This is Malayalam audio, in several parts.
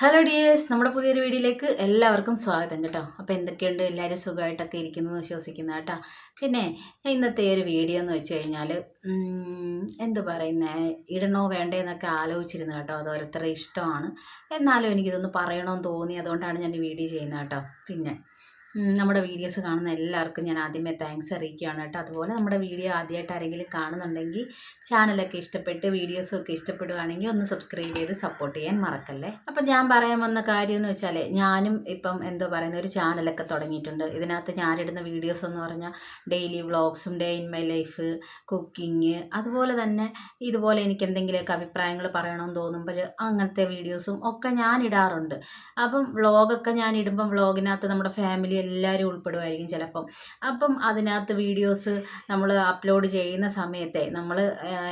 ഹലോ ഡിയേഴ്സ്, നമ്മുടെ പുതിയൊരു വീഡിയോയിലേക്ക് എല്ലാവർക്കും സ്വാഗതം കേട്ടോ. അപ്പോൾ എന്തൊക്കെയുണ്ട്, എല്ലാവരും സുഖമായിട്ടൊക്കെ ഇരിക്കുന്നു എന്ന് വിശ്വസിക്കുന്നു കേട്ടോ. പിന്നെ ഇന്നത്തെ ഒരു വീഡിയോ എന്ന് വെച്ച് കഴിഞ്ഞാൽ എന്ത് പറയുന്നത്, ഇടണോ വേണ്ടേ എന്നൊക്കെ ആലോചിച്ചിരുന്നു കേട്ടോ. അത് ഓരോരുത്തരുടെ ഇഷ്ടമാണ്. എന്നാലും എനിക്കിതൊന്ന് പറയണമെന്ന് തോന്നി, അതുകൊണ്ടാണ് ഞാൻ ഈ വീഡിയോ ചെയ്യുന്നത് കേട്ടോ. പിന്നെ നമ്മുടെ വീഡിയോസ് കാണുന്ന എല്ലാവർക്കും ഞാൻ ആദ്യമേ താങ്ക്സ് അറിയിക്കുകയാണ് കേട്ടോ. അതുപോലെ നമ്മുടെ വീഡിയോ ആദ്യമായിട്ട് ആരെങ്കിലും കാണുന്നുണ്ടെങ്കിൽ ചാനലൊക്കെ ഇഷ്ടപ്പെട്ട് വീഡിയോസൊക്കെ ഇഷ്ടപ്പെടുകയാണെങ്കിൽ ഒന്ന് സബ്സ്ക്രൈബ് ചെയ്ത് സപ്പോർട്ട് ചെയ്യാൻ മറക്കല്ലേ. അപ്പം ഞാൻ പറയാൻ വന്ന കാര്യം എന്ന് വെച്ചാൽ, ഞാനും ഇപ്പം എന്തോ പറയുന്ന ഒരു ചാനലൊക്കെ തുടങ്ങിയിട്ടുണ്ട്. ഇതിനകത്ത് ഞാനിടുന്ന വീഡിയോസ് എന്ന് പറഞ്ഞാൽ ഡെയിലി വ്ളോഗ്സും day in my life, cooking, അതുപോലെ തന്നെ ഇതുപോലെ എനിക്ക് എന്തെങ്കിലുമൊക്കെ അഭിപ്രായങ്ങൾ പറയണമെന്ന് തോന്നുമ്പോൾ അങ്ങനത്തെ വീഡിയോസും ഒക്കെ ഞാൻ ഇടാറുണ്ട്. അപ്പം വ്ളോഗൊക്കെ ഞാൻ ഇടുമ്പം വ്ളോഗിനകത്ത് നമ്മുടെ ഫാമിലി എല്ലാവരും ഉൾപ്പെടുമായിരിക്കും ചിലപ്പം. അപ്പം അതിനകത്ത് വീഡിയോസ് നമ്മൾ അപ്ലോഡ് ചെയ്യുന്ന സമയത്തെ നമ്മൾ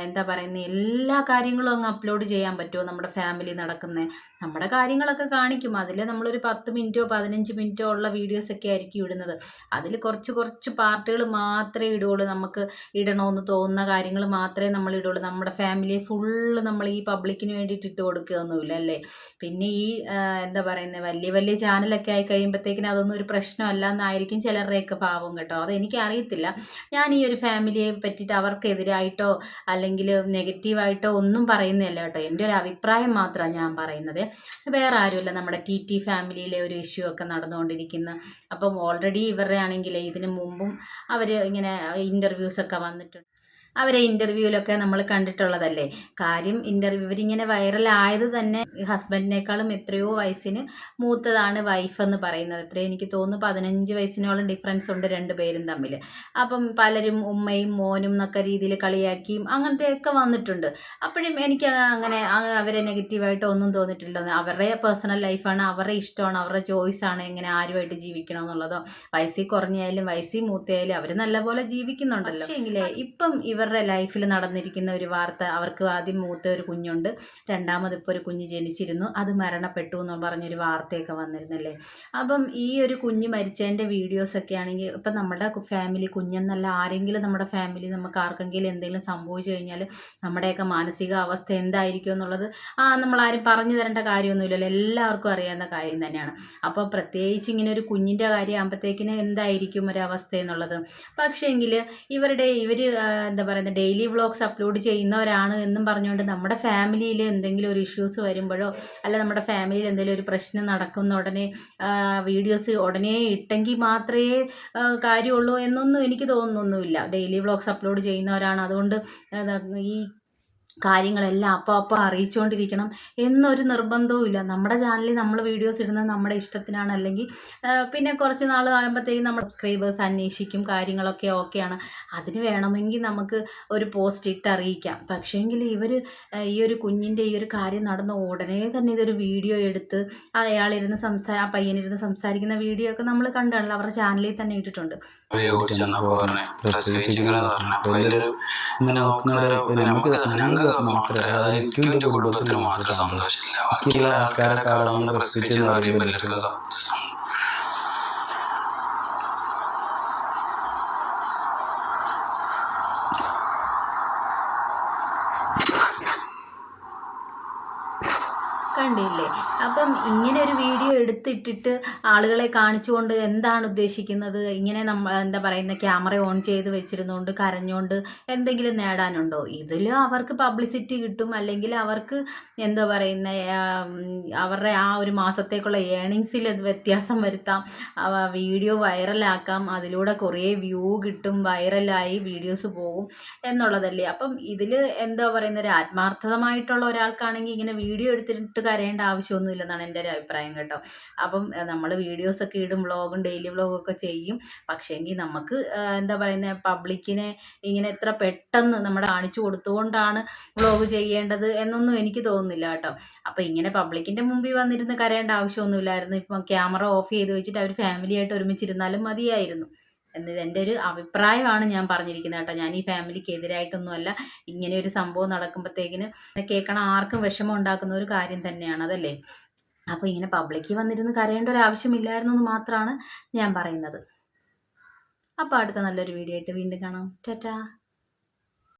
എന്താ പറയുന്നത്, എല്ലാ കാര്യങ്ങളും അങ്ങ് അപ്ലോഡ് ചെയ്യാൻ പറ്റുമോ? നമ്മുടെ ഫാമിലി നടക്കുന്ന നമ്മുടെ കാര്യങ്ങളൊക്കെ കാണിക്കും. അതിൽ നമ്മളൊരു 10 മിനിറ്റോ 15 മിനിറ്റോ ഉള്ള വീഡിയോസൊക്കെ ആയിരിക്കും ഇടുന്നത്. അതിൽ കുറച്ച് പാർട്ടുകൾ മാത്രമേ ഇടുകയുള്ളൂ. നമുക്ക് ഇടണമെന്ന് തോന്നുന്ന കാര്യങ്ങൾ മാത്രമേ നമ്മൾ ഇടുകയുള്ളൂ. നമ്മുടെ ഫാമിലിയെ ഫുള്ള് നമ്മൾ ഈ പബ്ലിക്കിന് വേണ്ടിയിട്ട് ഇട്ട് കൊടുക്കുകയൊന്നുമില്ല അല്ലേ. പിന്നെ ഈ എന്താ പറയുന്നത്, വലിയ ചാനലൊക്കെ ആയി കഴിയുമ്പോഴത്തേക്കിനും അതൊന്നും ഒരു പ്രശ്നമല്ല എന്നായിരിക്കും ചിലരുടെയൊക്കെ ഭാവം കേട്ടോ. അതെനിക്ക് അറിയത്തില്ല. ഞാൻ ഈ ഒരു ഫാമിലിയെ പറ്റിയിട്ട് അവർക്കെതിരായിട്ടോ അല്ലെങ്കിൽ നെഗറ്റീവായിട്ടോ ഒന്നും പറയുന്നില്ല കേട്ടോ. എൻ്റെ ഒരു അഭിപ്രായം മാത്രമാണ് ഞാൻ പറയുന്നത്. വേറെ ആരുമില്ല. നമ്മുടെ ടി ഫാമിലിയിലെ ഒരു ഇഷ്യൂ ഒക്കെ നടന്നുകൊണ്ടിരിക്കുന്ന, അപ്പം ഓൾറെഡി ഇവരുടെ ആണെങ്കിൽ ഇതിന് മുമ്പും അവർ ഇങ്ങനെ ഇൻ്റർവ്യൂസൊക്കെ വന്നിട്ടുണ്ട്. അവരെ ഇൻ്റർവ്യൂവിലൊക്കെ നമ്മൾ കണ്ടിട്ടുള്ളതല്ലേ. കാര്യം ഇവരിങ്ങനെ വൈറലായത് തന്നെ ഹസ്ബൻഡിനേക്കാളും എത്രയോ വയസ്സിന് മൂത്തതാണ് വൈഫ് എന്ന് പറയുന്നത്. എത്രയോ എനിക്ക് തോന്നുന്നു 15 വയസ്സിനോളം ഡിഫറൻസ് ഉണ്ട് രണ്ടുപേരും തമ്മിൽ. അപ്പം പലരും ഉമ്മയും മോനും എന്നൊക്കെ രീതിയിൽ കളിയാക്കിയും അങ്ങനത്തെയൊക്കെ വന്നിട്ടുണ്ട്. അപ്പോഴും എനിക്ക് അങ്ങനെ അവരെ നെഗറ്റീവായിട്ടോ ഒന്നും തോന്നിയിട്ടില്ല. അവരുടെ പേഴ്സണൽ ലൈഫാണ്, അവരുടെ ഇഷ്ടമാണ്, അവരുടെ ചോയ്സാണ് എങ്ങനെ ആരുമായിട്ട് ജീവിക്കണമെന്നുള്ളതോ. വയസ്സിൽ കുറഞ്ഞായാലും വയസ്സിൽ മൂത്തയായാലും അവർ നല്ലപോലെ ജീവിക്കുന്നുണ്ടല്ലോ. പക്ഷേ എങ്കിലേ ഇപ്പം ഇവരുടെ ലൈഫിൽ നടന്നിരിക്കുന്ന ഒരു വാർത്ത, അവർക്ക് ആദ്യം മൂത്ത ഒരു കുഞ്ഞുണ്ട്, രണ്ടാമതിപ്പോൾ ഒരു കുഞ്ഞ് ജനിച്ചിരുന്നു, അത് മരണപ്പെട്ടു എന്ന് പറഞ്ഞൊരു വാർത്തയൊക്കെ വന്നിരുന്നല്ലേ. അപ്പം ഈ ഒരു കുഞ്ഞ് മരിച്ചതിൻ്റെ വീഡിയോസൊക്കെ ആണെങ്കിൽ ഇപ്പം നമ്മുടെ ഫാമിലി, കുഞ്ഞെന്നല്ല ആരെങ്കിലും നമ്മുടെ ഫാമിലി നമുക്ക് ആർക്കെങ്കിലും എന്തെങ്കിലും സംഭവിച്ചു കഴിഞ്ഞാൽ നമ്മുടെയൊക്കെ മാനസിക അവസ്ഥ എന്തായിരിക്കും എന്നുള്ളത് നമ്മളാരും പറഞ്ഞു തരേണ്ട കാര്യമൊന്നുമില്ലല്ലോ, എല്ലാവർക്കും അറിയാവുന്ന കാര്യം തന്നെയാണ്. അപ്പോൾ പ്രത്യേകിച്ച് ഇങ്ങനെ ഒരു കുഞ്ഞിൻ്റെ കാര്യം ആകുമ്പോഴത്തേക്കിന് എന്തായിരിക്കും ഒരവസ്ഥ എന്നുള്ളത്. പക്ഷേ എങ്കിൽ ഇവർ എന്താ പറയുന്നത്, ഡെയിലി വ്ളോഗ്സ് അപ്ലോഡ് ചെയ്യുന്നവരാണ് എന്നും പറഞ്ഞുകൊണ്ട് നമ്മുടെ ഫാമിലിയിൽ എന്തെങ്കിലും ഒരു ഇഷ്യൂസ് വരുമ്പോഴോ അല്ല നമ്മുടെ ഫാമിലിയിൽ എന്തെങ്കിലും ഒരു പ്രശ്നം നടക്കുന്ന ഉടനെ വീഡിയോസ് ഉടനെ ഇട്ടെങ്കിൽ മാത്രമേ കാര്യമുള്ളൂ എന്നൊന്നും എനിക്ക് തോന്നുന്നൊന്നുമില്ല. ഡെയിലി വ്ളോഗ്സ് അപ്ലോഡ് ചെയ്യുന്നവരാണ്, അതുകൊണ്ട് ഈ കാര്യങ്ങളെല്ലാം അപ്പോൾ അറിയിച്ചുകൊണ്ടിരിക്കണം എന്നൊരു നിർബന്ധവും ഇല്ല. നമ്മുടെ ചാനലിൽ നമ്മൾ വീഡിയോസ് ഇടുന്നത് നമ്മുടെ ഇഷ്ടത്തിനാണ്. അല്ലെങ്കിൽ പിന്നെ കുറച്ച് നാൾ ആകുമ്പോഴത്തേക്കും നമ്മുടെ സബ്സ്ക്രൈബേഴ്സ് അന്വേഷിക്കും, കാര്യങ്ങളൊക്കെ ഓക്കെയാണ്, അതിന് വേണമെങ്കിൽ നമുക്ക് ഒരു പോസ്റ്റ് ഇട്ട് അറിയിക്കാം. പക്ഷേങ്കിൽ ഇവർ ഈ ഒരു കുഞ്ഞിൻ്റെ ഈ ഒരു കാര്യം നടന്ന ഉടനെ തന്നെ ഇതൊരു വീഡിയോ എടുത്ത് അയാളിരുന്ന് ആ പയ്യനിരുന്ന് സംസാരിക്കുന്ന വീഡിയോ ഒക്കെ നമ്മൾ കണ്ടാണല്ലോ, അവരുടെ ചാനലിൽ തന്നെ ഇട്ടിട്ടുണ്ട്. മാത്രമേ, അതായത് എനിക്കും എൻ്റെ കുടുംബത്തിന് മാത്രം സന്തോഷമില്ല, ബാക്കിയുള്ള ആൾക്കാരെ കാണുന്ന പ്രസവിച്ച് എന്ന് പറയുമ്പോൾ കണ്ടില്ലേ. അപ്പം ഇങ്ങനെ ഒരു വീഡിയോ എടുത്തിട്ടിട്ട് ആളുകളെ കാണിച്ചുകൊണ്ട് എന്താണ് ഉദ്ദേശിക്കുന്നത്? ഇങ്ങനെ എന്താ പറയുന്ന, ക്യാമറ ഓൺ ചെയ്ത് വെച്ചിരുന്നുകൊണ്ട് കരഞ്ഞുകൊണ്ട് എന്തെങ്കിലും നേടാനുണ്ടോ? ഇതിൽ അവർക്ക് പബ്ലിസിറ്റി കിട്ടും, അല്ലെങ്കിൽ അവർക്ക് എന്താ പറയുന്ന അവരുടെ ആ ഒരു മാസത്തേക്കുള്ള ഏണിങ്സിൽ വ്യത്യാസം വരുത്താം, വീഡിയോ വൈറലാക്കാം, അതിലൂടെ കുറേ വ്യൂ കിട്ടും, വൈറലായി വീഡിയോസ് പോകും എന്നുള്ളതല്ലേ. അപ്പം ഇതിൽ എന്താ പറയുന്ന, ഒരു ആത്മാർത്ഥമായിട്ടുള്ള ഒരാൾക്കാണെങ്കിൽ ഇങ്ങനെ വീഡിയോ എടുത്തിട്ട് കരയേണ്ട ആവശ്യമൊന്നുമില്ലെന്നാണ് എൻ്റെ ഒരു അഭിപ്രായം കേട്ടോ. അപ്പം നമ്മൾ വീഡിയോസൊക്കെ ഇടും, വ്ളോഗും ഡെയിലി വ്ളോഗൊക്കെ ചെയ്യും. പക്ഷേങ്കിൽ നമുക്ക് എന്താ പറയുന്നത്, പബ്ലിക്കിനെ ഇങ്ങനെ എത്ര പെട്ടെന്ന് നമ്മുടെ കാണിച്ചു കൊടുത്തുകൊണ്ടാണ് വ്ളോഗ് ചെയ്യേണ്ടത് എന്നൊന്നും എനിക്ക് തോന്നുന്നില്ല കേട്ടോ. അപ്പോൾ ഇങ്ങനെ പബ്ലിക്കിൻ്റെ മുമ്പിൽ വന്നിരുന്ന് കരയേണ്ട ആവശ്യമൊന്നുമില്ലായിരുന്നു. ഇപ്പം ക്യാമറ ഓഫ് ചെയ്ത് വെച്ചിട്ട് അവർ ഫാമിലിയായിട്ട് ഒരുമിച്ചിരുന്നാലും മതിയായിരുന്നു എന്നത് എൻ്റെ ഒരു അഭിപ്രായമാണ് ഞാൻ പറഞ്ഞിരിക്കുന്നത് കേട്ടോ. ഞാൻ ഈ ഫാമിലിക്ക് എതിരായിട്ടൊന്നുമല്ല. ഇങ്ങനെ ഒരു സംഭവം നടക്കുമ്പോഴത്തേക്കിന് കേൾക്കണം ആർക്കും വിഷമം ഉണ്ടാക്കുന്ന ഒരു കാര്യം തന്നെയാണ്, അതല്ലേ. അപ്പോൾ ഇങ്ങനെ പബ്ലിക്കിൽ വന്നിരുന്ന് കരയേണ്ട ഒരു ആവശ്യമില്ലായിരുന്നു എന്ന് മാത്രമാണ് ഞാൻ പറയുന്നത്. അപ്പോൾ അടുത്ത നല്ലൊരു വീഡിയോ ആയിട്ട് വീണ്ടും കാണാം. ടാറ്റാ.